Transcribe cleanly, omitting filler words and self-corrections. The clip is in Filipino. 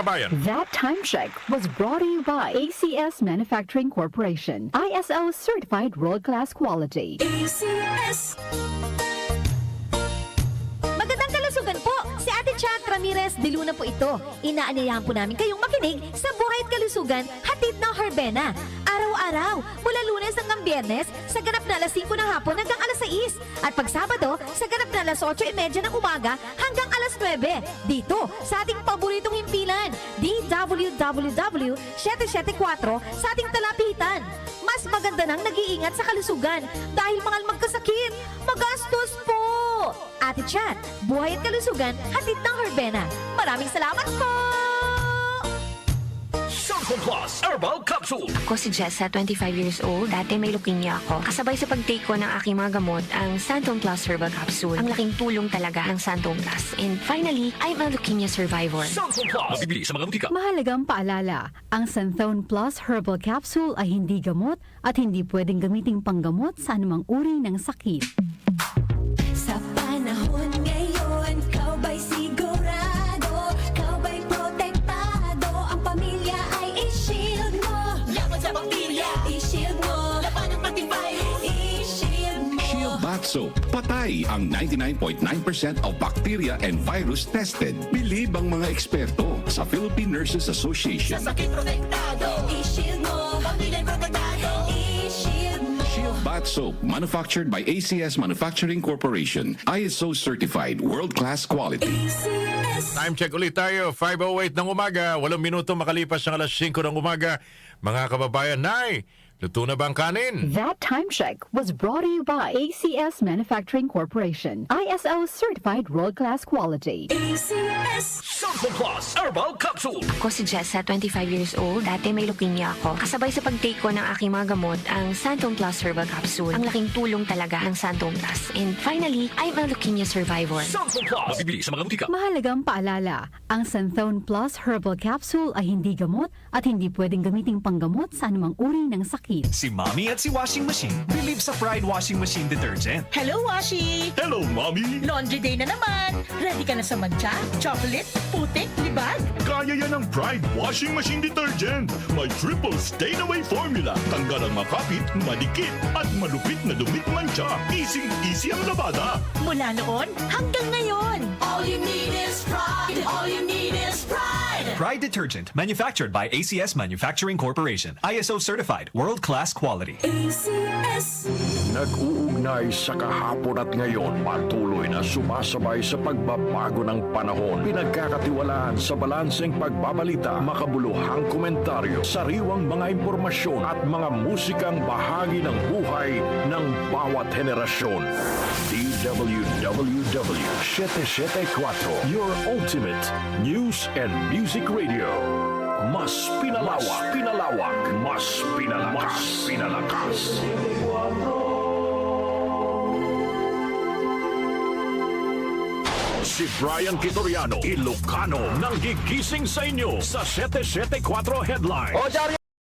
kabayan. That time check was brought to you by ACS Manufacturing Corporation. ISO certified world-class quality. ACS. Magandang kalusugan po! Si Ate Chat Ramirez de Luna po ito. Inaanyayahan po namin kayong makinig sa Buhay at Kalusugan, hatid ng Herbena. Araw-araw, mula Lunes hanggang Biyernes, sa ganap na alas 5 ng hapon hanggang alas 6. At pag Sabado, sa ganap na alas 8:30 ng umaga hanggang alas 9. Dito, sa ating paboritong himpilan, DWWW 774 sa ating talapitan. Mas maganda nang nag-iingat sa kalusugan dahil mahal magkasakit. Magastos po! Ate Chat, Buhay at Kalusugan, hatid ng Herbena. Maraming salamat po! Santon Plus Herbal Capsule. Ako si Jessa, 25 years old. Dati may leukemia ako. Kasabay sa pag-take ko ng aking mga gamot, ang Santon Plus Herbal Capsule. Ang laking tulong talaga ng Santon Plus. And finally, I'm a leukemia survivor. Santon Plus. Mabibili sa mga butika. Mahalagang paalala, ang Santhone Plus Herbal Capsule ay hindi gamot at hindi pwedeng gamiting panggamot sa anumang uri ng sakit. Sa panahon ngayon, kau ba'y sigurado? Kau ba'y protektado? Ang pamilya ay i-shield mo. Laban sa bakterya, i-shield mo. Laban ng antivirus, i-shield mo. Shield Bath Soap. Patay ang 99.9% of bacteria and virus tested. Bilib ang mga eksperto sa Philippine Nurses Association. Sa sakit protektado, i-shield mo. Pamilya protektado, i-shield mo. Shield Bath Soap, manufactured by ACS Manufacturing Corporation. ISO certified, world-class quality. ACS. Time check ulit tayo. 5:08 ng umaga. 8 minuto makalipas ng alas 5 ng umaga. Mga kababayan, Nay, luto na ba ang kanin? That time check was brought to you by ACS Manufacturing Corporation. ISO certified world-class quality. ACS. Santon Plus Herbal Capsule. Ako si Jessa, 25 years old. Dati may leukemia ako. Kasabay sa pag-take ko ng aking mga gamot, ang Santon Plus Herbal Capsule. Ang laking tulong talaga ng Santon Plus. And finally, I'm a leukemia survivor. Santon Plus. Mabibili sa mga butika. Mahalagang paalala, ang Santhone Plus Herbal Capsule ay hindi gamot at hindi pwedeng gamiting panggamot sa anumang uri ng sakit. Si Mommy at si Washing Machine believe sa Pride Washing Machine Detergent. Hello, Washi! Hello, Mommy! Laundry day na naman! Ready ka na sa mancha, chocolate, putik, libag? Kaya yan ang Pride Washing Machine Detergent. May triple stain-away formula. Tanggal ang makapit, madikit, at malupit na dumit mancha. Easy ang labada. Mula noon hanggang ngayon! All you need is pride. All you need is pride. Pride Detergent, manufactured by ACS Manufacturing Corporation. ISO certified, world-class quality. ACS. Nag-uugnay sa kahapon at ngayon, patuloy na sumasabay sa pagbabago ng panahon. Pinagkakatiwalaan sa balanseng pagbabalita, makabuluhang komentaryo, sariwang mga impormasyon at mga musikang bahagi ng buhay ng bawat henerasyon. DWWW 774, your ultimate news and music radio. Mas pinalawak, mas pinalakas. Si Brian Kitoriano, Ilocano, nang gigising sa inyo sa 774 Headline.